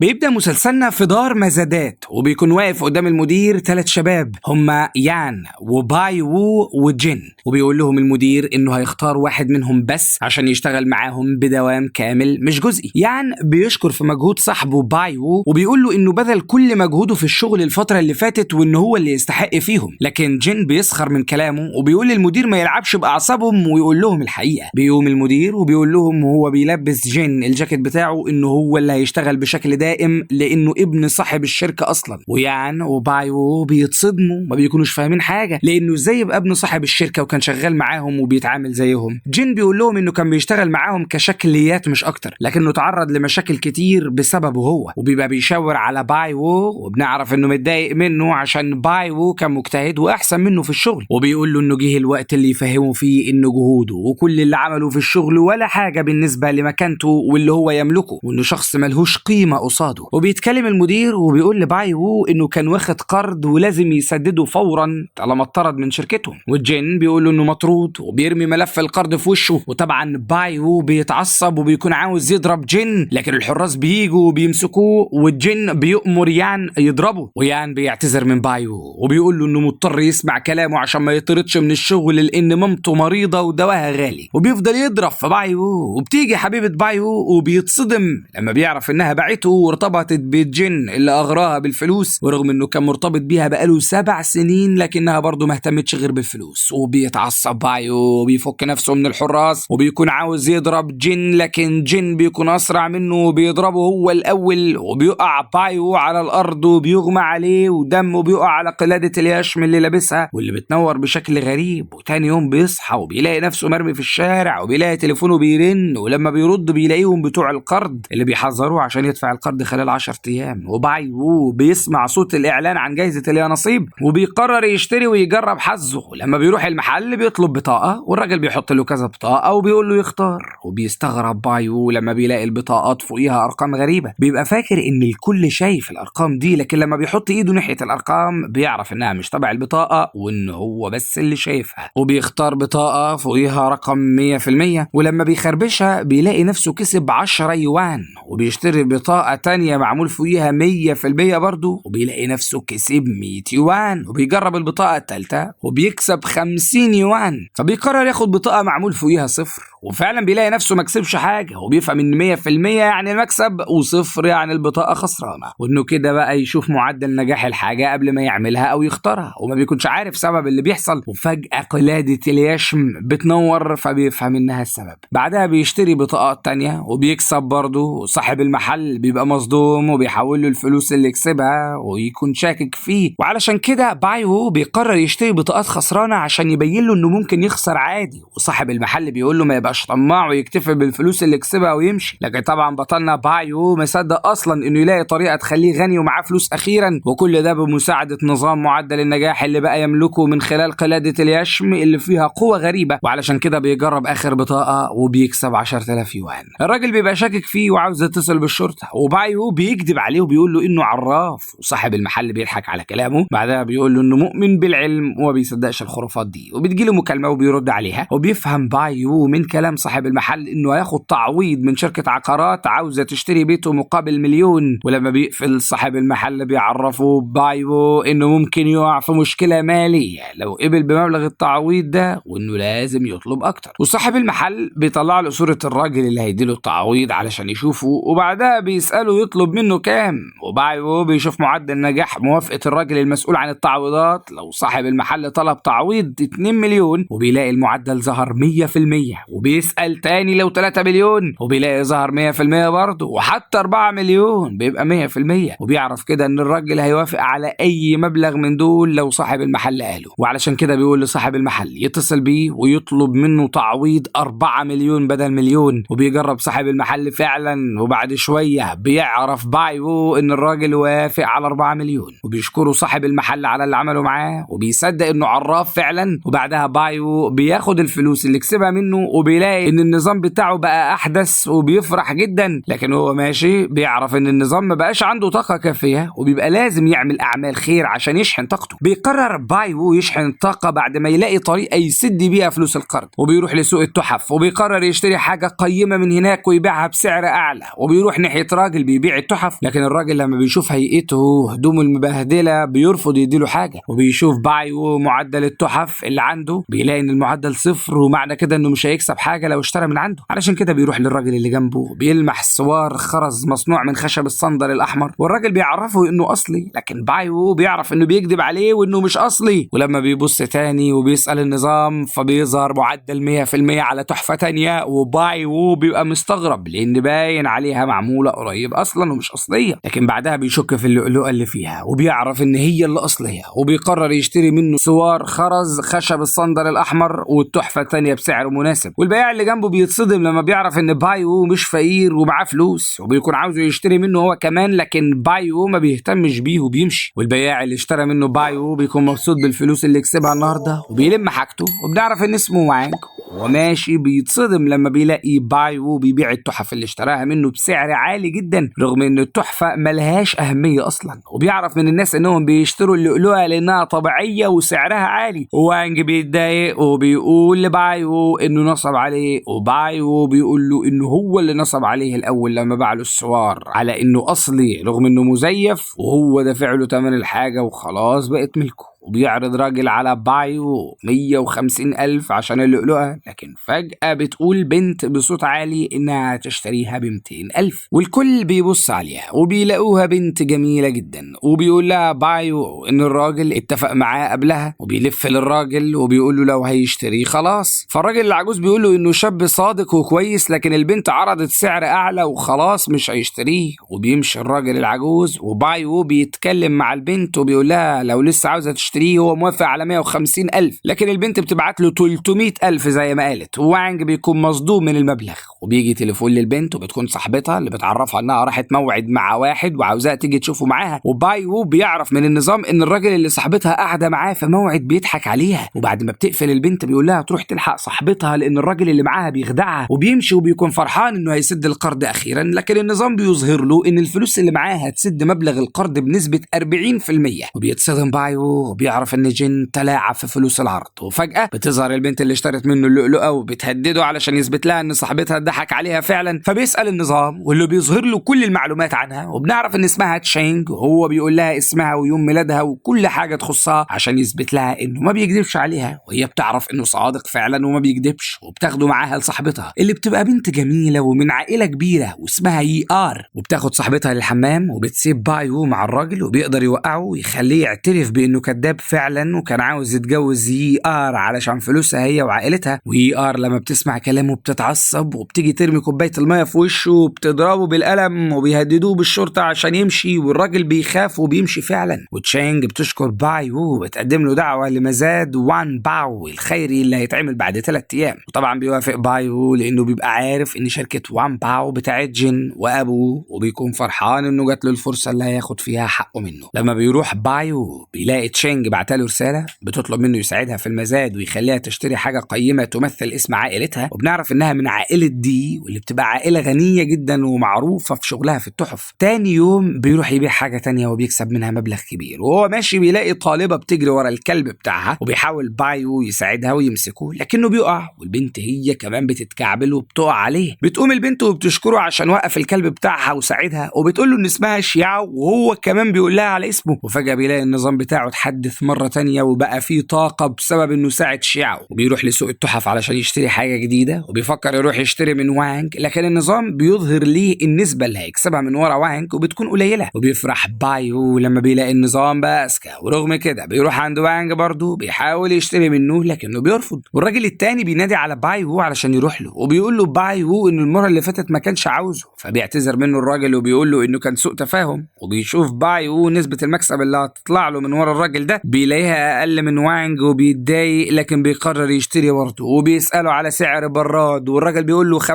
بيبدأ مسلسلنا في دار مزادات، وبيكون واقف قدام المدير 3 شباب هما يان وباي وو وجين، وبيقول لهم المدير انه هيختار واحد منهم بس عشان يشتغل معاهم بدوام كامل مش جزئي. يان بيشكر في مجهود صاحبه باي وو وبيقول له انه بذل كل مجهوده في الشغل الفترة اللي فاتت وان هو اللي يستحق فيهم، لكن جين بيسخر من كلامه وبيقول للمدير ما يلعبش بأعصابهم ويقول لهم الحقيقة. بيقوم المدير وبيقول لهم وهو بيلبس جين الجاكيت بتاعه انه هو اللي هيشتغل بشكل دائم لانه ابن صاحب الشركه اصلا، ويان وباي وو بيتصدموا ما بيكونوش فاهمين حاجه لانه ازاي يبقى ابن صاحب الشركه وكان شغال معاهم وبيتعامل زيهم. جين بيقول لهم انه كان بيشتغل معاهم كشكليات مش اكتر، لكنه تعرض لمشاكل كتير بسببه هو، وبيبقى بيشاور على باي وو وبنعرف انه متضايق منه عشان باي وو كان مجتهد واحسن منه في الشغل، وبيقول له انه جه الوقت اللي يفهمه فيه انه جهوده وكل اللي عمله في الشغل ولا حاجه بالنسبه لمكانته واللي هو يملكه، وانه شخص ملهوش قيمه قصاده. وبيتكلم المدير وبيقول لباي وو انه كان واخد قرض ولازم يسدده فورا طالما اتطرد من شركتهم، والجين بيقول له انه مطرود وبيرمي ملف القرض في وشه. وطبعا باي وو بيتعصب وبيكون عاوز يضرب جين، لكن الحراس بييجوا وبيمسكوه والجين بيأمر يان يضربه، ويان بيعتذر من باي وو وبيقول له انه مضطر يسمع كلامه عشان ما يطردش من الشغل لان مامته مريضه ودواها غالي، وبيفضل يضرب في باي وو. وبتيجي حبيبه باي وو وبيتصدم لما بيعرف انها باعته وارتبطت بجين اللي اغراها بالفلوس، ورغم انه كان مرتبط بيها بقاله 7 سنين لكنها برضه ما اهتمتش غير بالفلوس. وبيتعصب بايو وبيفك نفسه من الحراس وبيكون عاوز يضرب جين، لكن جين بيكون اسرع منه وبيضربه هو الاول، وبيقع بايو على الارض وبيغمى عليه ودمه بيقع على قلادة اليشم اللي لابسها واللي بتنور بشكل غريب. وتاني يوم بيصحى وبيلاقي نفسه مرمي في الشارع وبيلاقي تليفونه بيرن، ولما بيرد بيلاقيهم بتوع القرض اللي بيحذروه عشان يدفع القرض خلال 10 ايام. وباي وو بيسمع صوت الاعلان عن جايزة اليانصيب وبيقرر يشتري ويجرب حظه، ولما بيروح المحل بيطلب بطاقة والراجل بيحط له كذا بطاقة وبيقول له يختار، وبيستغرب باي وو لما بيلاقي البطاقات فوقيها ارقام غريبة. بيبقى فاكر ان الكل شايف الارقام دي، لكن لما بيحط ايده ناحية الارقام بيعرف انها مش تبع البطاقة وان هو بس اللي شايفها، وبيختار بطاقة فوقيها رقم 100%، ولما بيخربشها بيلاقي نفسه كسب 10 يوان، وبيشتري بطاقة تانية معمول فوقيها 100% برضو وبيلاقي نفسه كسب 100 يوان، وبيجرب البطاقة التالتة وبيكسب 50 يوان، فبيقرر ياخد بطاقة معمول فوقيها 0 وفعلا بيلاقي نفسه مكسبش حاجة، وبيفهم ان 100% يعني المكسب و0 يعني البطاقة خسرانة، وانه كده بقى يشوف معدل نجاح الحاجة قبل ما يعملها او يختارها، وما بيكونش عارف سبب اللي بيحصل، وفجأة قلادة اليشم بتنور فبيفهم انها السبب. بعدها بيشتري بطاقات تانية وبيكسب برضه، صاحب المحل بيبقى مصدوم وبيحول له الفلوس اللي كسبها ويكون شاكك فيه، وعلشان كده بايو بيقرر يشتري بطاقات خسرانة عشان يبين له انه ممكن يخسر عادي، وصاحب المحل بيقول له ما يبقاش طماع ويكتفي بالفلوس اللي كسبها ويمشي، لكن طبعا بطلنا بايو مصدق اصلا انه يلاقي طريقة تخليه غني ومعاه فلوس اخيرا، وكل ده بمساعدة نظام معدل النجاح اللي بقى يملكه من خلال قلادة اليشم اللي فيها قوة غريبة، وعلشان كده بيجرب اخر بطاقة وبيكسب 10,000 يوان. الراجل بيبقى شاكك فيه وعاوز يتصل بالشرطة، وبايو بيكذب عليه وبيقول له انه عراف، وصاحب المحل بيضحك على كلامه. بعدها بيقول له انه مؤمن بالعلم وما بيصدقش الخرافات دي، وبتجيله مكالمة وبيرد عليها، وبيفهم بايو من كلام صاحب المحل انه هياخد تعويض من شركة عقارات عاوزة تشتري بيته مقابل 1,000,000. ولما بيقفل صاحب المحل بيعرفه بايو انه ممكن يقع في مشكلة مالية لو قبل بمبلغ التعويض ده وانه لازم يطلب اكتر، وصاحب المحل بيطلع له صورة الراجل اللي هيديله التعويض علشان يشوفه، وبعدها بيسأله يطلب منه كام، وبايو بيشوف معدل نجاح موافقة الراجل المسؤول عن التعويضات لو صاحب المحل طلب تعويض 2 مليون وبيلاقي المعدل ظهر 100%، وبيسأل تاني لو 3 مليون وبيلاقي ظهر 100% برضه، وحتى 4 مليون بيبقى 100%، وبيعرف كده ان الراجل هيوافق على اي مبلغ من دول لو صاحب المحل قاله، وعلشان كده بيقول لصاحب المحل يتصل بيه ويطلب منه تعويض 4 مليون بدل مليون، وبيجرب صاحب المحل فعلا، وبعد شوية بيعرف بايو ان الراجل وافق على 4 مليون، وبيشكره صاحب المحل على اللي عمله معاه وبيصدق انه عراف فعلا، وبعدها بايو بياخد الفلوس اللي كسبها منه وبيلاقي ان النظام بتاعه بقى احدث وبيفرح جدا، لكن هو ماشي بيعرف ان النظام ما بقاش عنده طاقة كافية وبيبقى لازم يعمل اعمال خير عشان يشحن طاقته. بيقرر باي وو يشحن الطاقة بعد ما يلاقي طريقة يسد بيها فلوس القرض، وبيروح لسوق التحف وبيقرر يشتري حاجة قيمة من هناك ويبيعها بسعر اعلى، وبيروح ناحية راجل بيبيع التحف، لكن الراجل لما بيشوف هيئته هدومه المبهدلة بيرفض يديله حاجة. وبيشوف باي وو معدل التحف اللي عنده، بيلاقي ان المعدل صفر، ومعنى كده انه مش هيكسب حاجة لو اشترى من عنده. علشان كده بيروح للراجل اللي جنبه بيلمح سوار خرز مصنوع من خشب الصندل الاحمر، والراجل بيعرفه انه اصلي، لكن باي وو بيعرف انه بيكذب عليه وانه مش اصلي. ولما بيبص تاني وبيسأل النظام فبيظهر معدل 100% على تحفة تانية، وباي وو بيبقى مستغرب لان باين عليها معمولة قريب اصلا ومش اصلية. لكن بعدها بيشك في اللؤلؤة اللي فيها وبيعرف ان هي اللي اصلية، وبيقرر يشتري منه سوار خرز خشب الصندل الاحمر والتحفة التانية بسعر مناسب. والبياع اللي جنبه بيتصدم لما بيعرف ان باي وو مش فقير ومعاه فلوس، وبيكون عاوزه يشتري منه هو كمان، لكن باي وو ما بيهتمش بيه وبيمشي. والبياع اللي اشترى منه باي وو بيكون مبسوط بالفلوس اللي كسبها النهارده وبيلم حاجته، وبنعرف ان اسمه وانج. وماشي بيتصدم لما بيلاقي باي وو بيبيع التحف اللي اشتراها منه بسعر عالي جدا، رغم ان التحفة ملهاش اهمية اصلا. وبيعرف من الناس انهم بيشتروا اللؤلؤة لانها طبيعية وسعرها عالي. وانج بيتضايق وبيقول لباي وو انه نصب عليه، وباي وو بيقول له انه هو اللي نصب عليه الاول لما باع له السوار على انه اصلي، رغم انه مزيف، وهو دافع له ثمن الحاجة وخلاص بقت ملكه. وبيعرض راجل على باي وو 150,000 عشان اللؤلؤة، لكن فجأة بتقول بنت بصوت عالي إنها تشتريها ب200,000، والكل بيبص عليها وبيلاقوها بنت جميلة جدا. وبيقول لها باي وو إن الراجل اتفق معاه قبلها، وبيلف للراجل وبيقول له لو هيشتري خلاص. فالراجل العجوز بيقول له إنه شاب صادق وكويس، لكن البنت عرضت سعر أعلى وخلاص مش هيشتريه. وبيمشي الراجل العجوز، وباي وو بيتكلم مع البنت وبيقول لها لو لسه عاوزة تشتريه هو موافق على 150,000، لكن البنت بتبعت له 300,000 زي ما قالت. ووانج بيكون مصدوم من المبلغ، وبيجي تليفون للبنت وبتكون صاحبتها اللي بتعرفها انها راحت موعد مع واحد وعاوزاها تيجي تشوفه معاها. وباي وو بيعرف من النظام ان الراجل اللي صاحبتها قاعده معاه في موعد بيضحك عليها. وبعد ما بتقفل البنت بيقول لها تروح تلحق صاحبتها لان الراجل اللي معاها بيخدعها، وبيمشي وبيكون فرحان انه هيسد القرض اخيرا. لكن النظام بيظهر له ان الفلوس اللي معاه هتسد مبلغ القرض بنسبه 40%. وبيتصدم باي وو وبيعرف ان جين تلاعب في فلوس العرض. وفجأة بتظهر البنت اللي اشترت منه اللؤلؤة وبتهدده علشان يثبت لها ان صاحبتها ضحك عليها فعلا. فبيسأل النظام واللي بيظهر له كل المعلومات عنها، وبنعرف ان اسمها تشينج، وهو بيقول لها اسمها ويوم ميلادها وكل حاجة تخصها عشان يثبت لها انه ما بيكذبش عليها، وهي بتعرف انه صادق فعلا وما بيكذبش. وبتاخده معاها لصاحبتها اللي بتبقى بنت جميلة ومن عائلة كبيرة واسمها يي ار، وبتاخد صاحبتها للحمام وبتسيب باي وو مع الراجل، وبيقدر يوقعه ويخليه يعترف بانه كذاب فعلا وكان عاوز يتجوز يي ار علشان فلوسها هي وعائلتها. ويي ار لما بتسمع كلامه بتتعصب وبتيجي ترمي كوبايه الميه في وشه وبتضربه بالقلم وبيهددوه بالشرطه عشان يمشي، والراجل بيخاف وبيمشي فعلا. وتشانج بتشكر باي وو وبتقدم له دعوه لمزاد وان باو الخيري اللي هيتعمل بعد 3 ايام. وطبعا بيوافق باي وو لانه بيبقى عارف ان شركه وان باو بتاعت جين وابوه، وبيكون فرحان انه جات له الفرصه اللي هياخد فيها حقه منه. لما بيروح باي وو بيلاقي تشانج بعتله رساله بتطلب منه يساعدها في المزاد ويخليها تشتري حاجة قيمة تمثل اسم عائلتها، وبنعرف انها من عائلة دي واللي بتبقى عائلة غنية جدا ومعروفة في شغلها في التحف. تاني يوم بيروح يبيع حاجة تانية وبيكسب منها مبلغ كبير، وهو ماشي بيلاقي طالبة بتجري ورا الكلب بتاعها، وبيحاول باي وو يساعدها ويمسكه لكنه بيقع، والبنت هي كمان بتتكعبل وبتقع عليه. بتقوم البنت وبتشكره عشان وقف الكلب بتاعها وساعدها، وبتقول له ان اسمها شياو وهو كمان بيقول لها على اسمه. وفجأة بيلاقي النظام بتاعه اتحدث مرة تانية وبقى فيه طاقة بسبب انه ساعد شياو. وبيروح لسوق التحف علشان يشتري حاجة جديدة، وبيفكر يروح يشتري من وانج، لكن النظام بيظهر ليه النسبة اللي هيكسبها من ورا وانج وبتكون قليلة. وبيفرح باي وو لما بيلاقي النظام بقى اذكى، ورغم كده بيروح عند وانج برضه بيحاول يشتري منه لكنه بيرفض. والراجل التاني بينادي على باي وو علشان يروح له، وبيقول له باي وو ان المرة اللي فاتت ما كانش عاوزه، فبيعتذر منه الراجل وبيقول له انه كان سوء تفاهم. وبيشوف باي وو نسبة المكسب اللي هتطلع له من ورا الراجل ده، كده بيلاقيها اقل من وانج وبيتضايق، لكن بيقرر يشتري برضه وبيساله على سعر براد والراجل بيقول له 5000،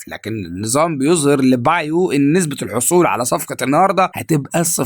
لكن النظام بيظهر لبايو ان نسبه الحصول على صفقه النهارده هتبقى 0،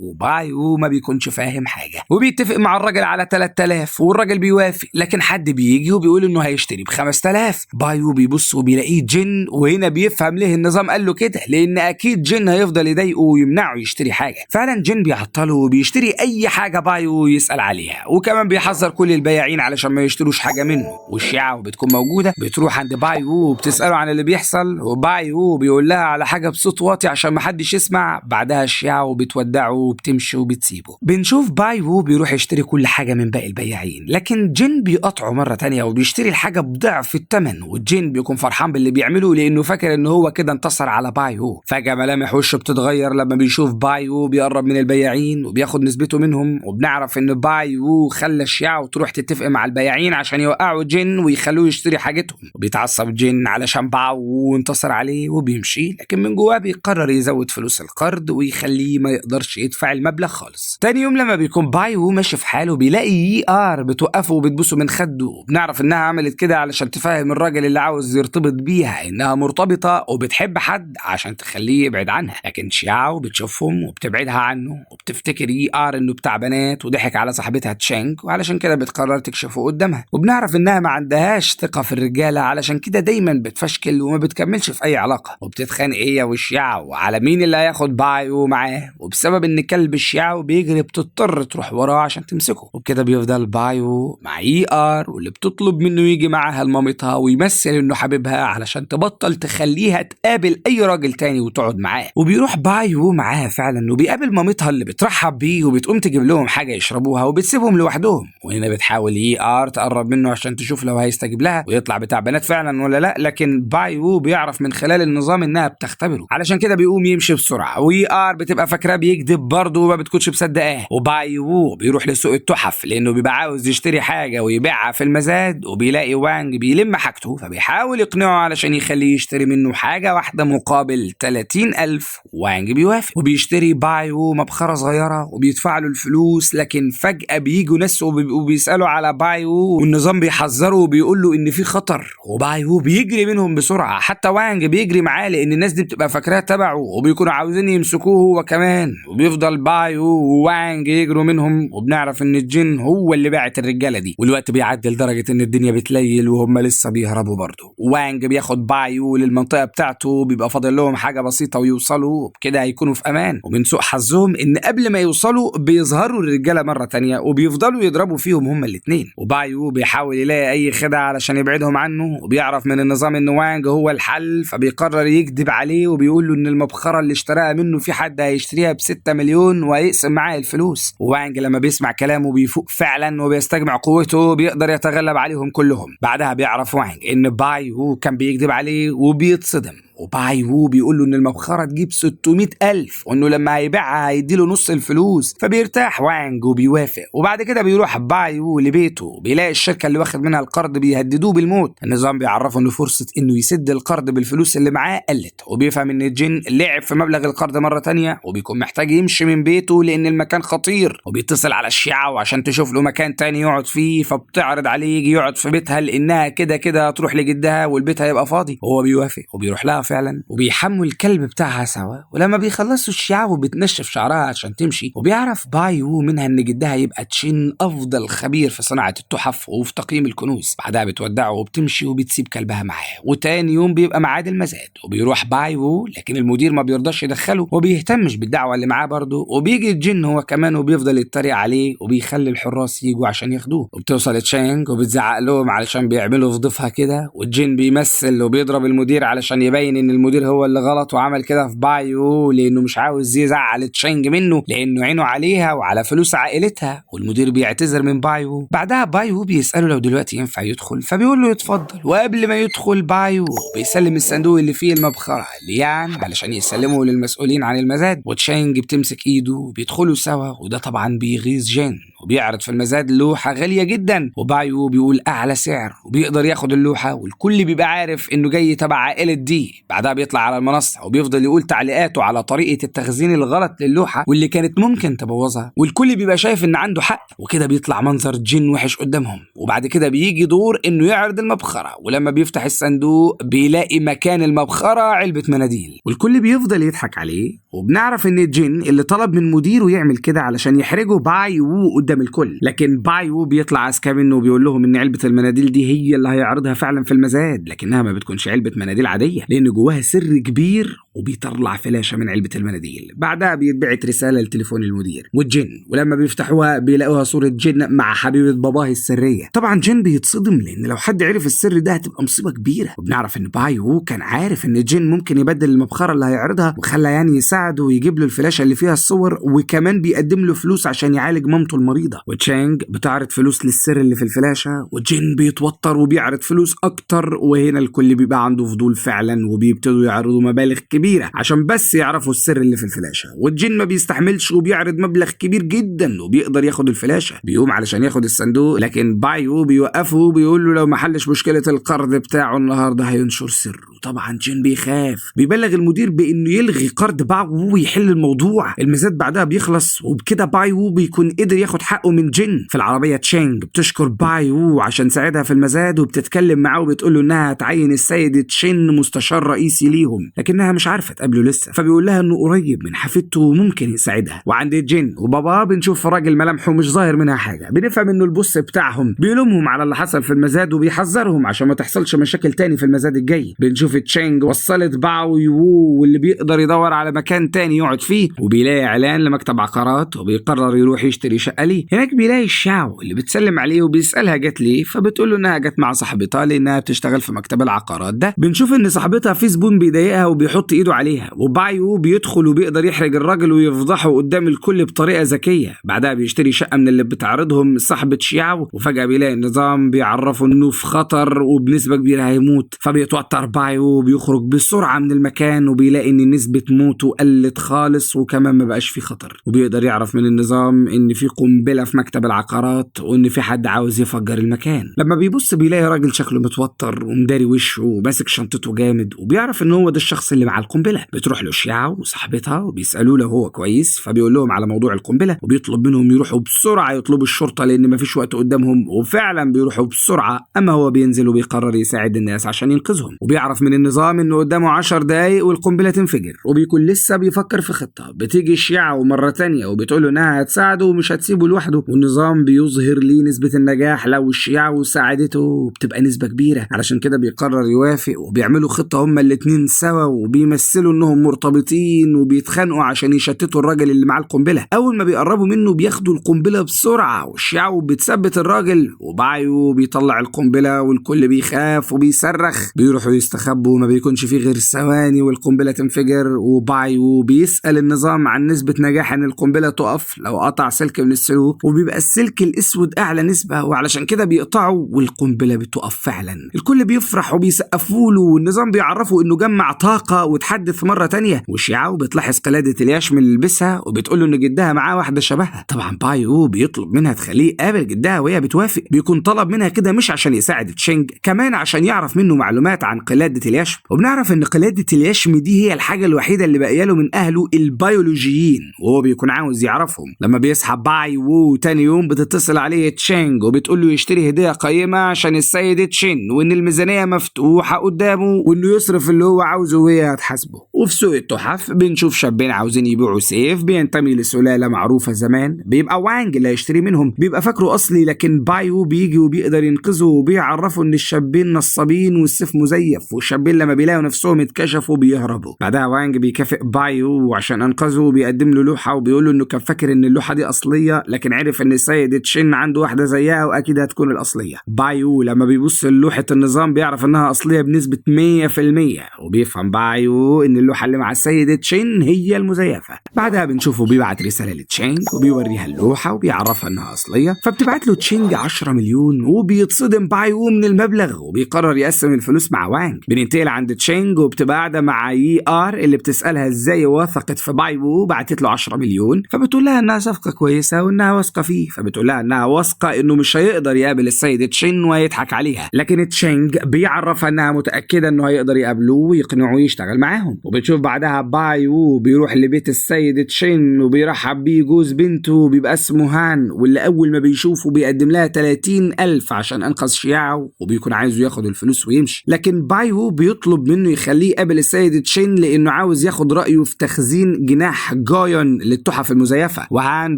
وبايو ما بيكونش فاهم حاجه وبيتفق مع الراجل على 3000 والراجل بيوافق، لكن حد بيجي وبيقول انه هيشتري ب 5000. بايو بيبص وبيلاقيه جن، وهنا بيفهم ليه النظام قال له كده، لان اكيد جن هيفضل يضايقه ويمنعه يشتري حاجه. فعلا جن بيعطله وبيشتري اي حاجه بايو يسال عليها، وكمان بيحذر كل البياعين علشان ما يشتروش حاجه منه. والشيعة بتكون موجوده بتروح عند بايو وبتساله عن اللي بيحصل، وبايو بيقول لها على حاجه بصوت واطي عشان ما حدش يسمع. بعدها الشيعة وبتودعه وبتمشي وبتسيبه. بنشوف بايو بيروح يشتري كل حاجه من باقي البياعين، لكن جن بيقطعه مره تانية وبيشتري الحاجه بضعف الثمن، والجن بيكون فرحان باللي بيعمله لانه فاكر ان هو كده انتصر على بايو. فجاه ملامح وشه بتتغير لما بيشوف بايو بيقرب من البياعين وبياخد نسبته منهم، وبنعرف ان بايو خلى الشيعة وتروح تتفق مع البياعين عشان يوقعوا جن ويخلوه يشتري حاجتهم. وبيتعصب جن علشان بايو انتصر عليه وبيمشي، لكن من جواه بيقرر يزود فلوس القرض ويخليه ما يقدرش يدفع المبلغ خالص. تاني يوم لما بيكون بايو ماشي في حاله بيلاقي يي ار بتوقفه وبتبوسه من خده، وبنعرف انها عملت كده علشان تفهم الراجل اللي عاوز يرتبط بيها انها مرتبطه وبتحب حد عشان تخليه يبعد عنها. لكن شياو بتشوفهم وبتبعدها عنه وبتفتكر يي ار انه بتاع بنات وضحك على صاحبتها تشانك، وعلشان كده بتقرر تكشفه قدامها. وبنعرف انها ما عندهاش ثقه في الرجاله، علشان كده دايما بتفشكل وما بتكملش في اي علاقه، وبتتخانق هي وشياو على مين اللي هياخد بايو معاه. وبسبب ان كلب الشياو بيجري بتضطر تروح وراه عشان تمسكه، وبكده بيفضل بايو مع يي ار واللي بتطلب منه يجي معاها لمامتها ويمثل انه حبيبها علشان تبطل تخليها تقابل اي راجل تاني وتقعد معاه. وبيروح بايو معاها فعلا وبيقابل مامتها اللي بترحب بيه وبتقوم تجيب لهم حاجه يشربوها وبتسيبهم لوحدهم. وهنا بتحاول يي ار تقرب منه عشان تشوف لو هيستجيب لها ويطلع بتاع بنات فعلا ولا لا، لكن بايو بيعرف من خلال النظام انها بتختبره، علشان كده بيقوم يمشي بسرعه. ويي ار بتبقى فاكراه بيكذب برضه وما بتكونش مصدقاه. وبايو بيروح لسوق التحف لانه بيبقى عاوز يشتري حاجه ويبيعها في المزاد، وبيلاقي وانج بيلم حاجته فبيحاول يقنعه علشان يخليه يشتري منه حاجه واحده مقابل 30,000. وانج بيوافق وبيشتري بايو مبخره صغيره وبيدفع له الفلوس، لكن فجاه بييجوا ناس وبيسالوا على بايو والنظام بيحذره وبيقول له ان في خطر، وبايو بيجري منهم بسرعه. حتى وانج بيجري معاه لان الناس دي بتبقى فاكراه تبعه وبيكونوا عاوزين يمسكوه هو كمان، وبيفضل بايو ووانج يجروا منهم. وبنعرف ان الجن هو اللي باعت الرجاله دي، والوقت بيعدي لدرجه ان الدنيا بتليل وهم لسه بيهربوا برضه. وانج بياخد بايو للمنطقه بتاعته، بيبقى فاضل لهم حاجه بسيطه ويوصلوا، وبكده هيكونوا في امان. ومن سوء حظهم ان قبل ما يوصلوا بيظهروا الرجاله مره تانية وبيفضلوا يضربوا فيهم هما الاثنين. وبايو بيحاول يلاقي اي خدعه علشان يبعدهم عنه، وبيعرف من النظام ان وانج هو الحل، فبيقرر يكذب عليه وبيقول له ان المبخره اللي اشتراها منه في حد هيشتريها ب6 مليون وهيقسم معاه الفلوس. وانج لما بيسمع كلامه بيفوق فعلا وبيستجمع قوته بيقدر يتغلب عليهم كلهم. بعدها بيعرف وانج ان بايو كان بيكذب عليه وبيتصدم، وبايو بيقول له ان المبخره تجيب 600,000 وانه لما هيبيعها هيديله نص الفلوس، فبيرتاح وانج وبيوافق. وبعد كده بيروح بايو لبيته بيلاقي الشركه اللي واخد منها القرض بيهددوه بالموت. النظام بيعرفه انه فرصه انه يسد القرض بالفلوس اللي معاه قلت، وبيفهم ان الجن لعب في مبلغ القرض مره تانية وبيكون محتاج يمشي من بيته لان المكان خطير. وبيتصل على الشيعة وعشان تشوف له مكان تاني يقعد فيه، فبتعرض عليه يجي يقعد في بيتها لانها كده كده هتروح لجدها والبيت هيبقى فاضي. هو بيوافق وبيروح لها فعلا وبيحموا الكلب بتاعها سوا. ولما بيخلصوا الشيعة وبتنشف شعرها عشان تمشي، وبيعرف بايو منها ان جدها يبقى تشين افضل خبير في صناعة التحف وفي تقييم الكنوز. بعدها بتودعه وبتمشي وبتسيب كلبها معاه. وتاني يوم بيبقى ميعاد المزاد وبيروح بايو، لكن المدير ما بيرضاش يدخله وبيهتمش بالدعوة اللي معاه برضه. وبيجي الجن هو كمان وبيفضل يتريق عليه وبيخلي الحراس يجوا عشان ياخدوه. وبتوصل تشانج وبتزعق لهم علشان بيعملوا في ضيفها كده، والجن بيمثل وبيضرب المدير علشان يبين ان المدير هو اللي غلط وعمل كده في بايو لانه مش عاوز يزعل تشانج منه لانه عينه عليها وعلى فلوس عائلتها. والمدير بيعتذر من بايو. بعدها بايو بيسأله لو دلوقتي ينفع يدخل، فبيقول له يتفضل. وقبل ما يدخل بايو بيسلم الصندوق اللي فيه المبخرة ليان علشان يسلمه للمسؤولين عن المزاد، وتشانج بتمسك ايده وبيدخلوا سوا. وده طبعا بيغيظ جن وبيعرض في المزاد لوحة غالية جدا، وبايو بيقول اعلى سعر وبيقدر ياخد اللوحة، والكل بيبقى عارف انه جاي تبع عائلة دي. بعدها بيطلع على المنصة وبيفضل يقول تعليقاته على طريقة التخزين الغلط للوحة واللي كانت ممكن تبوظها، والكل بيبقى شايف ان عنده حق. وكده بيطلع منظر جين وحش قدامهم. وبعد كده بيجي دور انه يعرض المبخرة، ولما بيفتح الصندوق بيلاقي مكان المبخرة علبة مناديل، والكل بيفضل يضحك عليه. وبنعرف ان جين اللي طلب من مديره يعمل كده علشان يحرجه باي وو قدام الكل، لكن باي وو بيطلع اذكى منه وبيقول لهم ان علبة المناديل دي هي اللي هيعرضها فعلا في المزاد، لكنها ما بتكونش علبة مناديل عادية لان جواها سر كبير، وبيطلع فلاشة من علبة المناديل. بعدها بيتبعت رسالة لتليفون المدير والجن، ولما بيفتحوها بيلاقوها صورة جن مع حبيبة باباه السرية. طبعا جن بيتصدم لان لو حد عرف السر ده هتبقى مصيبة كبيرة. وبنعرف ان باي وو كان عارف ان جن ممكن يبدل المبخرة اللي هيعرضها، وخلى يعني يساعده ويجيب له الفلاشة اللي فيها الصور، وكمان بيقدم له فلوس عشان يعالج مامته المريضة. وتشانج بتعرض فلوس للسر اللي في الفلاشة، وجن بيتوتر وبيعرض فلوس اكتر. وهنا الكل بيبقى عنده فضول فعلا، وبيبتدوا يعرضوا مبالغ كبيرة عشان بس يعرفوا السر اللي في الفلاشة. والجن ما بيستحملش وبيعرض مبلغ كبير جدا وبيقدر ياخد الفلاشة. بيقوم علشان ياخد الصندوق، لكن بايو بيوقفه وبيقول له لو ما حلش مشكلة القرض بتاعه النهارده هينشر سره. طبعا جين بيخاف، بيبلغ المدير بانه يلغي قرض بايو ويحل الموضوع. المزاد بعدها بيخلص، وبكده بايو بيكون قدر ياخد حقه من جين. في العربية تشانج بتشكر بايو عشان ساعدها في المزاد، وبتتكلم معاه وبتقول له انها هتعين السيد تشين مستشار رئيسي ليهم، لكنها مش عارفة تقابله لسه. فبيقول لها انه قريب من حفيدته وممكن يساعدها. وعند جين وبابا بنشوف راجل ملامحه مش ظاهر منها حاجة. بنفهم انه البوس بتاعهم بيلومهم على اللي حصل في المزاد وبيحذرهم عشان ما تحصلش مشاكل تاني في المزاد الجاي. بنشوف تشانج وصلت باو يوو واللي بيقدر يدور على مكان تاني يقعد فيه، وبيلاقي اعلان لمكتب عقارات وبيقرر يروح يشتري شقة ليه. هناك بيلاقي الشاو اللي بتسلم عليه وبيسألها جت ليه، فبتقول له انها جت مع صاحبتها لانها بتشتغل في مكتب العقارات ده. بنشوف ان صاحبتها في زبون بيضايقها وبيحط ايده عليها، وبايو بيدخل وبيقدر يحرج الراجل ويفضحه قدام الكل بطريقة ذكية. بعدها بيشتري شقة من اللي بتعرضهم صاحبة شياو، وفجأة بيلاقي النظام بيعرفه انه في خطر وبنسبة كبيرة هيموت. فبيتوتر بايو وبيخرج بسرعة من المكان، وبيلاقي ان نسبة موته قلت خالص وكمان ما بقاش في خطر. وبيقدر يعرف من النظام ان في قنبلة في مكتب العقارات وان في حد عاوز يفجر المكان. لما بيبص بيلاقي راجل شكله متوتر ومداري وشه وماسك شنطته جامد، وبيعرف ان هو ده الشخص اللي مع القنبلة. بتروح له شياو وصاحبتها وبيسألوه لو هو كويس، فبيقول لهم على موضوع القنبلة، وبيطلب منهم يروحوا بسرعة يطلبوا الشرطة لان مفيش وقت قدامهم. وفعلا بيروحوا بسرعة، اما هو بينزل وبيقرر يساعد الناس عشان ينقذهم. وبيعرف من النظام انه قدامه 10 دقايق والقنبلة تنفجر، وبيكون لسه بيفكر في خطة. بتيجي شياو مرة تانية وبتقول له انها هتساعده ومش هتسيبه لوحده، والنظام بيظهر ليه نسبة النجاح لو شياو ساعدته بتبقى نسبة كبيرة. علشان كده بيقرر يوافق، وبيعملوا خطة هما الاتنين سوا، وبيمثلوا انهم مرتبطين وبيتخانقوا عشان يشتتوا الراجل اللي معاه القنبلة. اول ما بيقربوا منه بياخدوا القنبلة بسرعة، وشياو بتثبت الراجل، وبايو بيطلع القنبلة والكل بيخاف وبيصرخ. بيروحوا يستخبوا، ما بيكونش فيه غير ثواني والقنبلة تنفجر. وبايو بيسأل النظام عن نسبة نجاح ان القنبلة تقف لو قطع سلك من السلوك، وبيبقى السلك الاسود اعلى نسبة، وعلشان كده بيقطعوا والقنبلة بتقف فعلا. الكل بيفرح وبيسقفوا له، والنظام بيعرفوا انه جمع طاقة وتحدث مرة تانية. وشياو بتلاحظ قلادة اليشم اللي لبسها وبتقول له ان جدها معاه واحدة شبهها. طبعا بايو بيطلب منها تخليه يقابل جدها وهي بتوافق. بيكون طلب منها كده مش عشان يساعد تشينج، كمان عشان يعرف منه معلومات عن قلادة اليشم. وبنعرف ان قلادة اليشم دي هي الحاجة الوحيدة اللي باقيه له من اهله البيولوجيين، وهو بيكون عاوز يعرفهم. لما بيصحى بايو تاني يوم بتتصل عليه تشينج وبتقول له يشتري هدية قيمة عشان السيد تشين، وان الميزانية مفتوحة قدامه وانه يصرف اللي هو عاوزه وهي هتحاسبه. وفي سوق التحف بنشوف شابين عاوزين يبيعوا سيف بينتمي لسلالة معروفة زمان. بيبقى وانج اللي هيشتري منهم، بيبقى فاكره اصلي، لكن بايو بيجي وبيقدر ينقذه، وبيعرفوا ان الشابين نصابين والسيف مزيف. والشابين لما بيلاقوا نفسهم اتكشفوا بيهربوا. بعدها وانج بيكافئ بايو عشان انقذه، وبيقدم له لوحة وبيقول له انه كان فاكر ان اللوحة دي اصلية، لكن عرف ان السيد تشين عنده واحدة زيها واكيد هتكون الاصلية. بايو لما بيبص للوحة النظام بيعرف انها اصلية بنسبة 100%، وبيفهم بايو ان اللوحة اللي مع السيد تشين هي المزيفة. بعدها بنشوفه بيبعت رسالة لتشينج وبيوريها اللوحة وبيعرفها انها اصلية، فبتبعت له تشينج 10 مليون، وبيتصدم بايو من المبلغ وبيقرر يقسم الفلوس مع وانج. بننتقل عند تشينج وبتبقى قاعدة مع يي ار اللي بتسألها ازاي وثقت في بايو. بعتت له 10 مليون، فبتقول لها انها صفقة كويسة وانها واثقة فيه. فبتقول لها انها واثقة انه مش هيقدر يقابل السيد تشين ويضحك عليها، لكن تشينج بيعرفها انها متأكدة انه هيقدر يقابله يقابلوه ويقنعوه يشتغل معاهم. وبتشوف بعدها باي وو بيروح لبيت السيد تشين وبيرحب بيه جوز بنته بيبقى اسمه هان، واللي أول ما بيشوفه بيقدم لها 30,000 عشان أنقذ شياو وبيكون عايزه ياخد الفلوس ويمشي. لكن باي وو بيطلب منه يخليه يقابل السيد تشين لأنه عاوز ياخد رأيه في تخزين جناح جايون للتحف المزيفة. وهان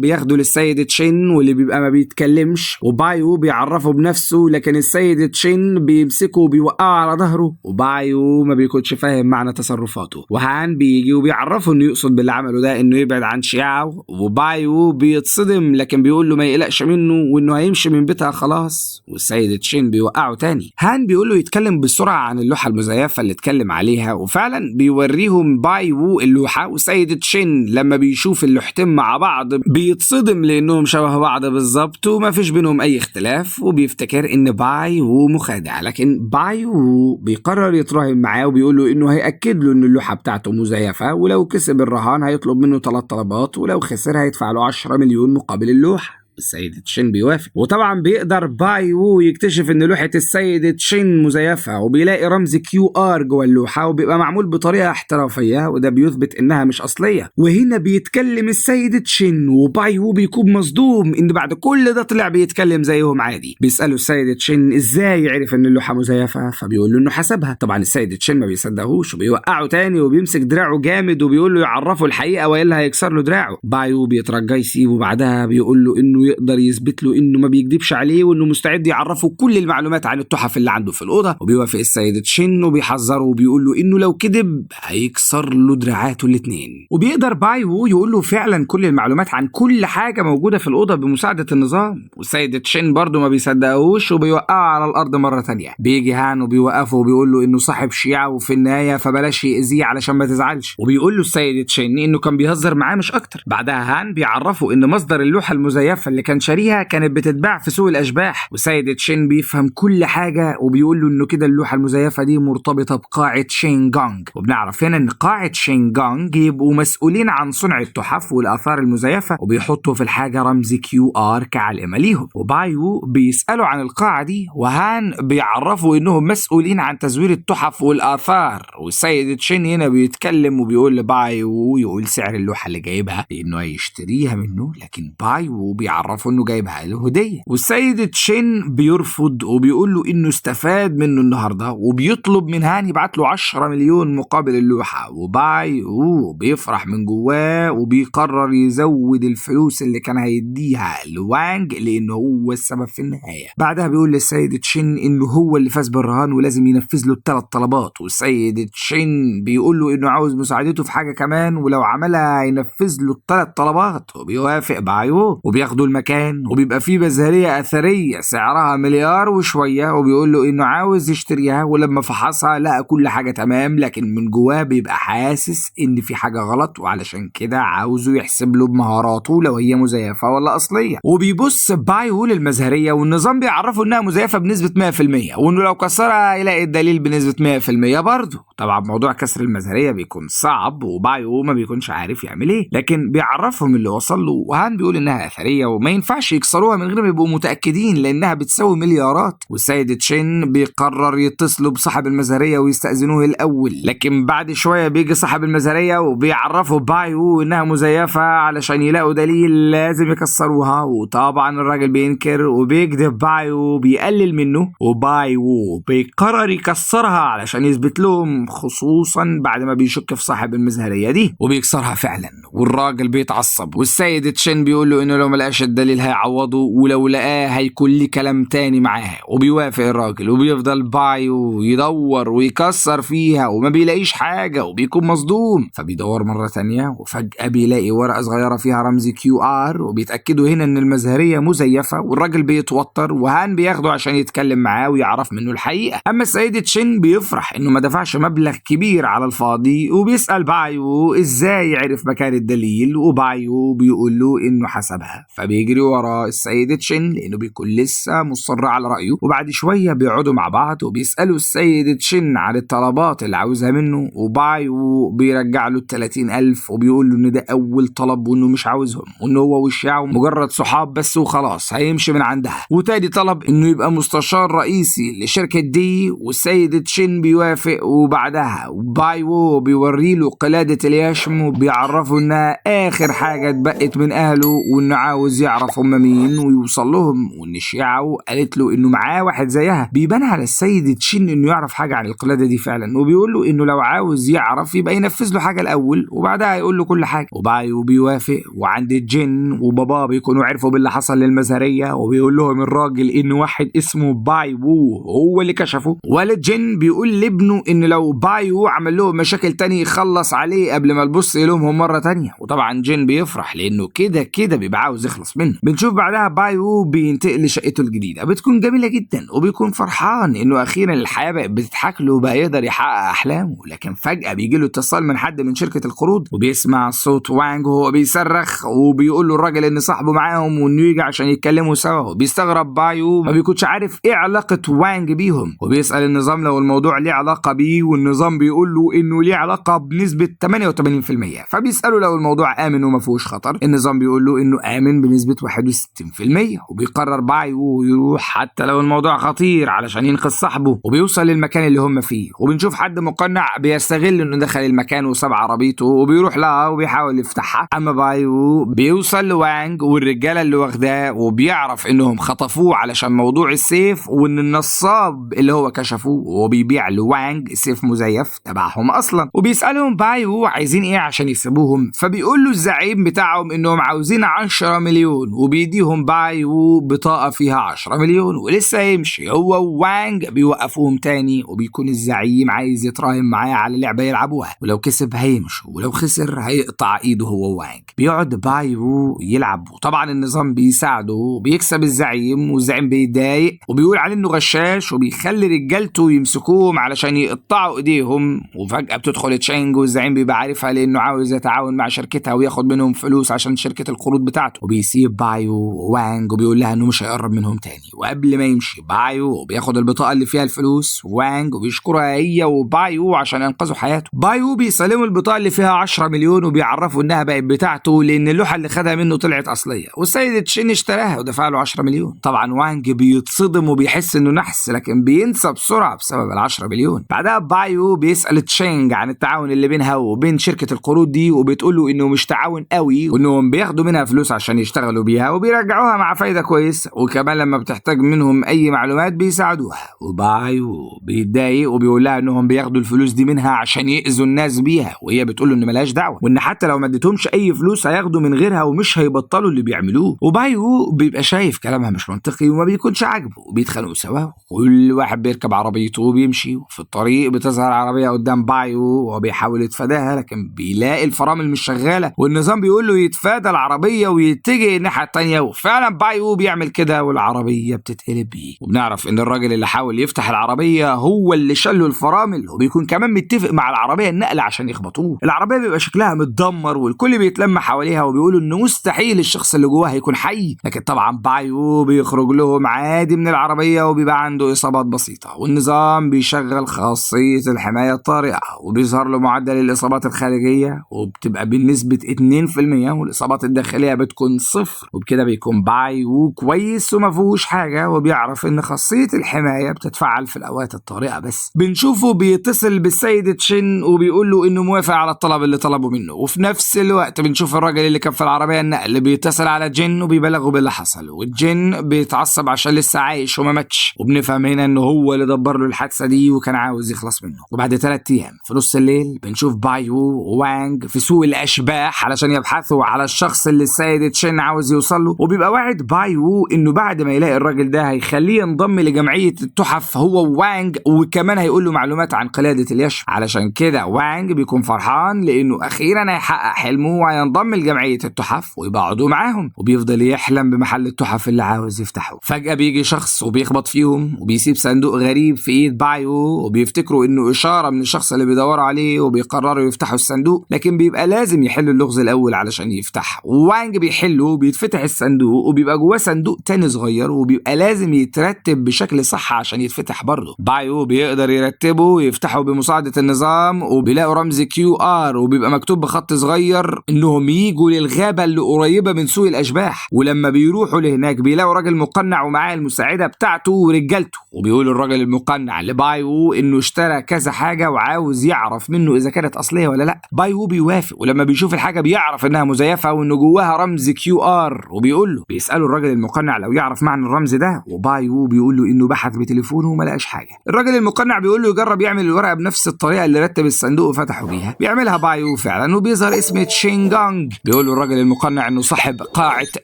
بياخده للسيد تشين واللي بيبقى ما بيتكلمش، وباي وو بيعرفه بنفسه، لكن السيد تشين بيمسكه وبيوقعه على ظهره، وباي وو ما بيكونش فاهم معنى تصرفاته. وهان بيجي وبيعرفه انه يقصد باللي عمله ده انه يبعد عن شياو، وباي وو بيتصدم لكن بيقول له ما يقلقش منه وانه هيمشي من بيتها خلاص، والسيد تشين بيوقعه تاني. هان بيقول له يتكلم بسرعة عن اللوحة المزيفة اللي اتكلم عليها، وفعلا بيوريهم باي وو اللوحة، والسيد تشين لما بيشوف اللوحتين مع بعض بيتصدم لانهم شبه بعض بالظبط وما فيش بينهم اي اختلاف، وبيفتكر ان باي وو مخادع. لكن باي وو بيقرر يتراهن معاه وبيقول له انه هيأكد له ان اللوحة بتاعته مزيفة، ولو كسب الرهان هيطلب منه 3 طلبات، ولو خسر هيدفع له 10 مليون مقابل اللوحة. السيد تشين بيوافق، وطبعا بيقدر باي وو يكتشف ان لوحة السيد تشين مزيفة، وبيلاقي رمز QR جوه اللوحة وبيبقى معمول بطريقة احترافية، وده بيثبت انها مش اصلية. وهنا بيتكلم السيد تشين وباي وو بيكون مصدوم ان بعد كل ده طلع بيتكلم زيهم عادي. بيسأله السيد تشين ازاي يعرف ان اللوحة مزيفة، فبيقول له انه حسبها. طبعا السيد تشين ما بيصدقهوش وبيوقعه تاني وبيمسك دراعه جامد وبيقول له يعرفه الحقيقة والا هيكسر له دراعه. باي وو بيترجى يسيبه، وبعدها بيقول له انه يقدر يثبت له انه ما بيكذبش عليه وانه مستعد يعرفه كل المعلومات عن التحف اللي عنده في الاوضه. وبيوافق السيد تشين وبيحذره وبيقول له انه لو كذب هيكسر له دراعاته الاثنين. وبيقدر باي وو يقول له فعلا كل المعلومات عن كل حاجه موجوده في الاوضه بمساعده النظام، والسيد تشين برضه ما بيصدقهوش وبيوقعه على الارض مره ثانيه. بيجي هان وبيوقفه وبيقول له انه صاحب شيعه وفي النهايه فبلاش يأذيه علشان ما تزعلش، وبيقول له السيد تشين انه كان بيهزر معاه مش اكتر. بعدها هان بيعرفه ان مصدر اللوحه المزيفه اللي كان شاريها كانت بتتباع في سوق الاشباح، وسيد تشين بيفهم كل حاجه وبيقول له انه كده اللوحه المزيفه دي مرتبطه بقاعه شينجونج. وبنعرف هنا ان قاعه شينجونج يبقوا مسؤولين عن صنع التحف والاثار المزيفه، وبيحطوا في الحاجه رمز QR كعلامه ليهم. وباي وو بيسالوا عن القاعه دي، وهان بيعرفوا انهم مسؤولين عن تزوير التحف والاثار، والسيد تشين هنا بيتكلم وبيقول لباي وو يقول سعر اللوحه اللي جايبها لانه هيشتريها منه، لكن باي وو بيعرفوا انه جايبها له هديه. والسيد تشين بيرفض وبيقول له انه استفاد منه النهارده، وبيطلب من هان يبعت له 10 مليون مقابل اللوحه. وباي وو بيفرح من جواه وبيقرر يزود الفلوس اللي كان هيديها لوانج لانه هو السبب في النهايه. بعدها بيقول للسيد تشين انه هو اللي فاز بالرهان ولازم ينفذ له ال3 طلبات، والسيد تشين بيقول له انه عاوز مساعدته في حاجه كمان، ولو عملها هينفذ له ال3 طلبات. وبيوافق باي وو وبياخدوا المكان، وبيبقى فيه بزهرية أثرية سعرها مليار وشوية، وبيقول له إنه عاوز يشتريها، ولما فحصها لقى كل حاجة تمام، لكن من جواه بيبقى حاسس إن في حاجة غلط، وعلشان كده عاوزه يحسب له بمهاراته لو هي مزيفة ولا أصلية. وبيبص باي وو للمزهرية، والنظام بيعرفه إنها مزيفة بنسبة 100%، وإنه لو كسرها يلاقي الدليل بنسبة 100% برضه. طبعا موضوع كسر المزهرية بيكون صعب وباي وو ما بيكونش عارف يعمل إيه، لكن بيعرفهم اللي وصل له، وهان بيقول إنها أثرية وما ينفعش يكسروها من غير ما يبقوا متأكدين لأنها بتساوي مليارات. والسيد تشين بيقرر يتصلوا بصاحب المزهرية ويستأذنوه الأول، لكن بعد شوية بيجي صاحب المزهرية وبيعرفوا باي وو إنها مزيفة علشان يلاقوا دليل لازم يكسروها، وطبعا الراجل بينكر وبيكذب باي وو بيقلل منه، وباي وو بيقرر يكسرها علشان يثبت لهم، خصوصا بعد ما بيشك في صاحب المزهرية دي، وبيكسرها فعلا والراجل بيتعصب. والسيد تشين بيقول له إنه لو ملقاش الدليل هيعوضه، ولو لقاه هيكون لي كلام تاني معاه. وبيوافق الراجل، وبيفضل باي وو يدور ويكسر فيها وما بيلاقيش حاجة وبيكون مصدوم، فبيدور مرة تانية وفجأة بيلاقي ورقة صغيرة فيها رمز QR، وبيتأكدوا هنا ان المزهرية مزيفة، والراجل بيتوتر وهان بياخده عشان يتكلم معاه ويعرف منه الحقيقة. اما السيد تشين بيفرح انه ما دفعش مبلغ كبير على الفاضي، وبيسأل باي وو ازاي يعرف مكان الدليل، وباي وو بيقول له انه حسبها. فبيجي بيجري ورا السيد تشين لانه بيكون لسه مصر على رأيه. وبعد شوية بيقعدوا مع بعض وبيسألوا السيد تشين عن الطلبات اللي عاوزها منه، وباي وو بيرجع له 30,000 وبيقول له ان ده اول طلب وانه مش عاوزهم، وان هو وشياو مجرد صحاب بس وخلاص هيمشي من عندها. وتاني طلب انه يبقى مستشار رئيسي لشركة دي، والسيد تشين بيوافق. وبعدها باي وو بيوري له قلادة اليشم وبيعرفه انها اخر حاجة اتبقت من اهله، وانه عاوز يعرف هم مين ويوصل لهم، وان شياو قالت له انه معاه واحد زيها. بيبان على السيد تشين انه يعرف حاجة عن القلادة دي فعلا، وبيقول له انه لو عاوز يعرف يبقى ينفذ له حاجة الاول وبعدها يقول له كل حاجة. وباي وو بيوافق. وعند الجن وبابا بيكونوا عرفوا باللي حصل للمزهرية، وبيقول لهم الراجل ان واحد اسمه باي وو هو اللي كشفه. والد جن بيقول لابنه ان لو باي وو عمل لهم مشاكل تاني يخلص عليه قبل ما البص يلومهم مرة تانية. وطبعا جن بيفرح لانه كده بيبقى عاوز يخلص منه. بنشوف بعدها باي وو بينتقل لشقته الجديدة، بتكون جميلة جدا وبيكون فرحان انه اخيرا الحياة بقت بتضحك له وبقى يقدر يحقق احلامه. لكن فجأة بيجي له اتصال من حد من شركة القروض، وبيسمع صوت وانج وهو بيصرخ وبيقول له الراجل ان صاحبه معاهم وانه يجي عشان يتكلموا سوا. وبيستغرب باي وو ما بيكونش عارف ايه علاقة وانج بيهم، وبيسأل النظام لو الموضوع ليه علاقة بيه، والنظام بيقول له انه ليه علاقة بنسبة 88%. فبيسأله لو الموضوع آمن وما فيهوش خطر، النظام بيقول له انه آمن بنسبة 61%. وبيقرر باي وو يروح حتى لو الموضوع خطير علشان ينقذ صاحبه، وبيوصل للمكان اللي هم فيه. وبنشوف حد مقنع بيستغل انه دخل المكان وساب عربيته وبيروح لها وبيحاول يفتحها. اما باي وو بيوصل لوانج والرجالة اللي واخداه، وبيعرف انهم خطفوه علشان موضوع السيف، وان النصاب اللي هو كشفه وبيبيع لوانج سيف مزيف تبعهم اصلا. وبيسألهم باي وو عايزين ايه عشان يسيبوهم، فبيقول له الزعيم بتاعهم انهم عاوزين 10 مليون، وبيديهم باي وو بطاقة فيها 10 مليون ولسه يمشي هو ووانج. بيوقفوهم تاني وبيكون الزعيم عايز يتراهن معاه على لعبة يلعبوها، ولو كسب هيمشوا ولو خسر هيقطع ايده هو ووانج. بيقعد باي وو يلعب، وطبعا النظام بيساعده وبيكسب الزعيم، والزعيم بيتضايق وبيقول عليه انه غشاش وبيخلي رجالته يمسكوهم علشان يقطعوا ايديهم. وفجأة بتدخل تشانج والزعيم بيبقى عارفها لانه عاوز يتعاون مع شركتها وياخد منهم فلوس عشان شركة القروض بتاعته. وبيسيب باي وو ووانج وبيقول لها انه مش هيقرب منهم تاني. وقبل ما يمشي باي وو بياخد البطاقة اللي فيها الفلوس وانج وبيشكرها هي وباي وو عشان ينقذوا حياته. باي وو بيسلموا البطاقة اللي فيها 10 مليون وبيعرفوا انها بقت بتاعته لان اللوحة اللي خدها منه طلعت اصلية، والسيد تشين اشتراها ودفع له 10 مليون. طبعا وانج بيتصدم وبيحس انه نحس، لكن بينسى بسرعة بسبب ال10 مليون. بعدها باي وو بيسأل تشينج عن التعاون اللي بينها وبين شركة القروض دي، وبتقول له انه مش تعاون قوي وانهم بياخدوا منها فلوس عشان يشتغلوا بيها وبيرجعوها مع فايدة كويسة، وكمان لما بتحتاج منهم اي معلومات بيساعدوها. وباي وو بيتضايق وبيقول لها انهم بياخدوا الفلوس دي منها عشان يأذوا الناس بيها، وهي بتقول له ان ملهاش دعوة، وان حتى لو ما اديتهمش اي فلوس هياخدوا من غيرها ومش هيبطلوا اللي بيعملوه. وباي وو بيبقى شايف كلامها مش منطقي وما بيكونش عاجبه، وبيتخانقوا سوا وكل واحد بيركب عربيته وبيمشي. وفي الطريق بتظهر عربية قدام باي وو وهو بيحاول يتفاداها، لكن بيلاقي الفرامل مش شغالة والنظام بيقول له يتفادى العربية ويتجه الناحية التانية، وفعلا باي وو بيعمل كده والعربية بتتقلب بيه. وبنعرف ان الراجل اللي حاول يفتح العربية هو اللي شله الفرامل، وبيكون كمان متفق مع العربية النقل عشان يخبطوه. العربية بيبقى شكلها متدمر والكل بيتلم حواليها وبيقولوا انه مستحيل الشخص اللي جواها يكون حي، لكن طبعا باي وو بيخرج لهم عادي من العربية وبيبقى عنده إصابات بسيطة، والنظام بيشغل خاصية الحماية الطارئة وبيظهر له معدل الإصابات الخارجية وبتبقى بنسبة 2%، والإصابات الداخلية بتكون 0. وبكده بيكون باي وو كويس وما فيهوش حاجة، وبيعرف ان خاصية الحماية بتتفعل في الأوقات الطارئة بس. بنشوفه بيتصل بالسيد تشين وبيقول له انه موافق على الطلب اللي طلبه منه، وفي نفس الوقت بنشوف الراجل اللي كان في العربية النقل بيتصل على جن وبيبلغه باللي حصل، والجن بيتعصب عشان لسه عايش وما ماتش، وبنفهم هنا انه هو اللي دبر له الحادثة دي وكان عاوز يخلص منه. وبعد 3 أيام في نص الليل بنشوف باي وو ووانج في سوق الأشباح علشان يبحثوا على الشخص اللي السيد تشين عاوز يوصل له، وبيبقى واعد باي وو انه بعد ما يلاقي الراجل ده هيخليه ينضم لجمعية التحف هو ووانج، وكمان هيقول له معلومات عن قلادة اليشم. علشان كده وانج بيكون فرحان لانه اخيرا هيحقق حلمه وهينضم لجمعية التحف ويبقى عضو معاهم، وبيفضل يحلم بمحل التحف اللي عاوز يفتحه. فجأة بيجي شخص وبيخبط فيهم وبيسيب صندوق غريب في ايد باي وو، وبيفتكروا انه اشارة من الشخص اللي بيدوروا عليه وبيقرروا يفتحوا الصندوق، لكن بيبقى لازم يحلوا اللغز الاول علشان يفتح. وانج بيحله وبيتفتح الصندوق وبيبقى جواه صندوق تاني صغير وبيبقى لازم يترتب بشكل صح عشان يتفتح برضه. بايو بيقدر يرتبه ويفتحه بمساعدة النظام، وبيلاقوا رمز QR وبيبقى مكتوب بخط صغير انهم ييجوا للغابة اللي قريبة من سوق الاشباح. ولما بيروحوا لهناك بيلاقوا راجل مقنع ومعاه المساعدة بتاعته ورجالته، وبيقول الراجل المقنع لبايو انه اشترى كذا حاجة وعاوز يعرف منه اذا كانت اصلية ولا لا. بايو بيوافق، ولما بيشوف الحاجة بيعرف انها مزيفة وانه جواها رمز QR، وبيقول له بيسأله الراجل المقنع لو يعرف معنى الرمز ده، وبايو بيقول له انه بحث بتليفونه وما لقاش حاجة. الراجل المقنع بيقول له يجرب يعمل الورقة بنفس الطريقة اللي رتب الصندوق وفتحه بيها. بيعملها بايو فعلا وبيظهر اسم تشينجونج. بيقول له الراجل المقنع انه صاحب قاعة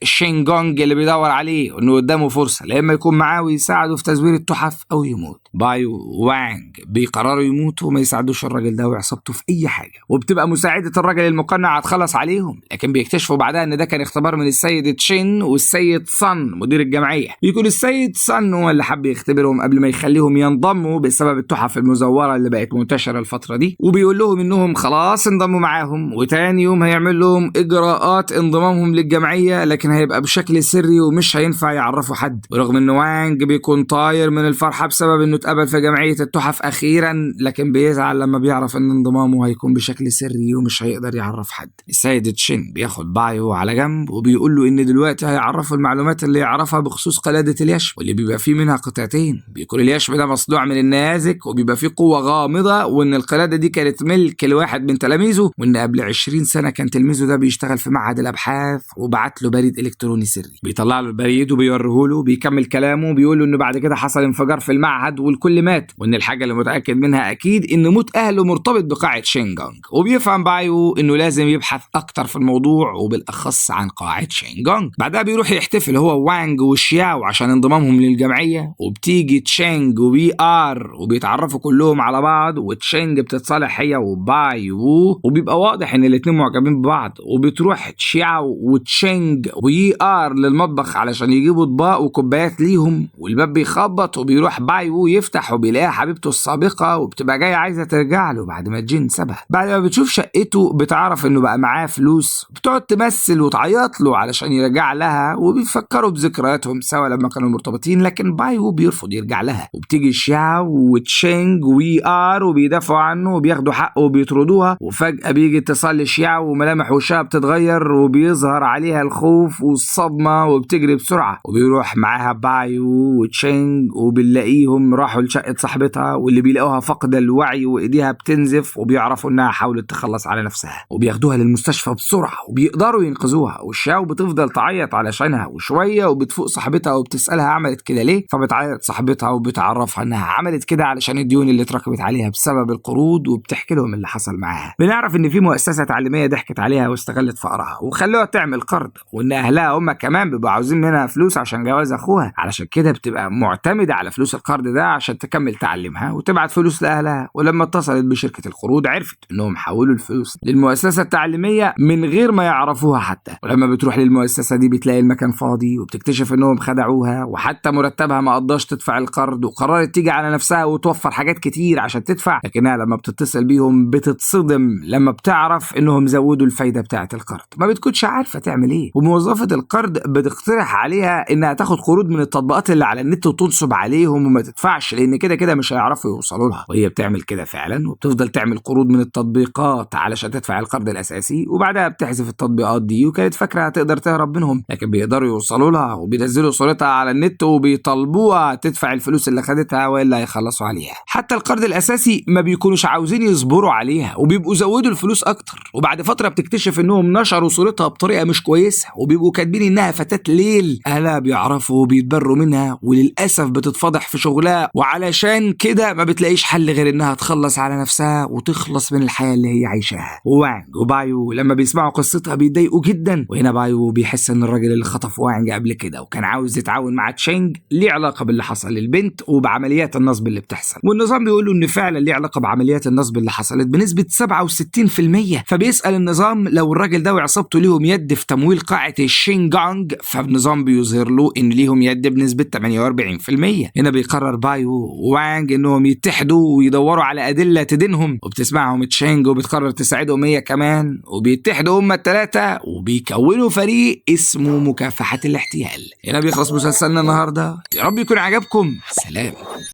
تشينجونج اللي بيدور عليه، وانه قدامه فرصة لا اما يكون معاه ويساعده في تزوير التحف او يموت. بايو ووانج بيقرروا يموتوا وما يساعدوش الراجل ده وعصابته في اي حاجة، وبتبقى مساعدة الراجل المقنع هتخلص عليهم. لكن بيكتشفوا بعدها ان ده كان اختبار من السيد تشين والسيد صن مدير الجمعية. بيكون السيد صن هو اللي حب يختبرهم قبل ما يخليهم ينضموا بسبب التحف المزورة اللي بقت منتشرة الفترة دي، وبيقول لهم انهم خلاص انضموا معاهم، وتاني يوم هيعمل لهم اجراءات انضمامهم للجمعية، لكن هيبقى بشكل سري ومش هينفع يعرفوا حد. ورغم ان وانج بيكون طاير من الفرحة بسبب انه اتقبل في جمعية التحف اخيرا، لكن بيزعل لما بيعرف ان انضمامه هيكون بشكل سري ومش هيقدر يعرف حد. السيد تشين بياخد بايو على جنب وبيقول له ان دلوقتي هيعرفه المعلومات اللي يعرفها بخصوص قلادة اليشب، واللي بيبقى فيه منها قطعتين. بيكون اليشب ده مصنوع من النيازك وبيبقى فيه قوة غامضة، وان القلادة دي كانت ملك لواحد من تلاميذه، وان قبل 20 سنة كان تلميذه ده بيشتغل في معهد الابحاث وبعت له بريد الكتروني سري. بيطلع له البريد وبيوريه له، بيكمل كلامه وبيقول له انه بعد كده حصل انفجار في المعهد والكل مات، وان الحاجة اللي متأكد منها اكيد ان موت اهله مرتبط بقاعة شينجونج. وبيفهم بايو انه لازم يبحث اكتر في الموضوع وبالاخص عن قاعة شينجونج. بعدها بيروح يحتفل هو وانج وشياو عشان انضمامهم للجمعية، وبتيجي تشينج وBR وبيتعرفوا كلهم على بعض، وتشينج بتتصالح هي وبايو وبيبقى واضح ان الاتنين معجبين ببعض. وبتروح تشياو وتشينج وBR للمطبخ علشان يجيبوا اطباق وكوبايات ليهم، والباب بيخبط وبيروح بايو يفتح وبيلاقيها حبيبته السابقة وبتبقى جاية عايزة ترجع له بعد ما الجن سابها. بعد ما بتشوف شقته بتعرف انه بقى معاه فلوس، بتقعد تمثل وتعيط له علشان يرجع لها، وبيفكروا بذكرياتهم سوا لما كانوا مرتبطين، لكن بايو بيرفض يرجع لها. وبتيجي شياو وتشينج وBR وبيدافعوا عنه وبياخدوا حقه وبيطردوها، وفجأة بيجي اتصال لشياو وملامح وشها بتتغير وبيظهر عليها الخوف والصدمة وبتجري بسرعة، وبيروح معاها بايو وتشينج وبنلاقيهم راحوا لشقة صاحبتها، واللي بيلاقوها فقد الوعي وايديها بتنزف، وبيعرفوا انها حاولت تخلص على نفسها، وبياخدوها للمستشفى بسرعة وبيقدروا ينقذوها. والشاو بتفضل تعيط علشانها، وشوية وبتفوق صاحبتها وبتسألها عملت كده ليه، فبتعيط صاحبتها وبتعرفها انها عملت كده علشان الديون اللي اتراكمت عليها بسبب القروض، وبتحكي لهم اللي حصل معاها. بنعرف ان في مؤسسة تعليمية ضحكت عليها واستغلت فقرها وخلوها تعمل قرض، وان اهلها هم كمان بيبقوا عاوزين منها فلوس عشان جواز اخوها، علشان كده بتبقى معتمدة على فلوس القرض ده عشان تكمل تعليمها وتبعت فلوس لاهلها. ولما اتصلت بشركة القروض عرفت انهم حولوا الفلوس للمؤسسة التعليمية من غير ما يعرفوها حتى. ولما بتروح للمؤسسة دي بتلاقي المكان فاضي وبتكتشف انهم خدعوها، وحتى مرتبها ما قضاش تدفع القرض، وقررت تيجي على نفسها وتوفر حاجات كتير عشان تدفع، لكنها لما بتتصل بيهم بتتصدم لما بتعرف انهم زودوا الفايدة بتاعة القرض. ما بتكونش عارفة تعمل ايه، وموظفة القرض بتقترح عليها انها تاخد قروض من التطبيقات اللي على النت وتنصب عليهم وما تدفعش، لان كده كده مش هيعرفوا يوصلوا لها. وهي بتعمل كده فعلا، وبتفضل تعمل قروض من التطبيقات علشان تدفع القرض الاساسي، وبعدها بتحذف التطبيقات دي، وكانت فاكره هتقدر تهرب منهم، لكن بيقدروا يوصلوا لها وبينزلوا صورتها على النت وبيطالبوها تدفع الفلوس اللي خدتها والا هيخلصوا عليها. حتى القرض الاساسي ما بيكونوش عاوزين يصبروا عليها وبيبقوا زودوا الفلوس اكتر، وبعد فتره بتكتشف انهم نشروا صورتها بطريقه مش كويسه، وبيبقوا كاتبين انها فتاه ليل. اهلها بيعرفوا وبيتبروا منها، وللاسف بتتفضح في شغلها، وعلشان كده ما بتلاقيش حل غير انها تخلص على نفسها وتخلص من الحياه اللي هي عايشاها. وانج وبايو لما بيسمعوا قصتها بيتضايقوا جدا، وهنا بايو بيحس ان الراجل اللي خطف وانج قبل كده وكان عاوز يتعاون مع تشينج ليه علاقه باللي حصل للبنت وبعمليات النصب اللي بتحصل، والنظام بيقول له ان فعلا ليه علاقه بعمليات النصب اللي حصلت بنسبه 67%. فبيسال النظام لو الراجل ده وعصابته ليهم يد في تمويل قاعه الشينجونج، فالنظام بيظهر له ان ليهم يد بنسبه 48%. هنا بيقرر بايو ووانج انهم يتحدوا ويدوروا على ادله تدينهم، وبتسمعهم تشينج وبتقرر تساعدهم هي كمان، وبيتحدوا هم الثلاثه وبيكونوا فريق فريق اسمه مكافحة الاحتيال. هنا بيخلص مسلسلنا النهاردة، يا رب يكون عجبكم. سلام.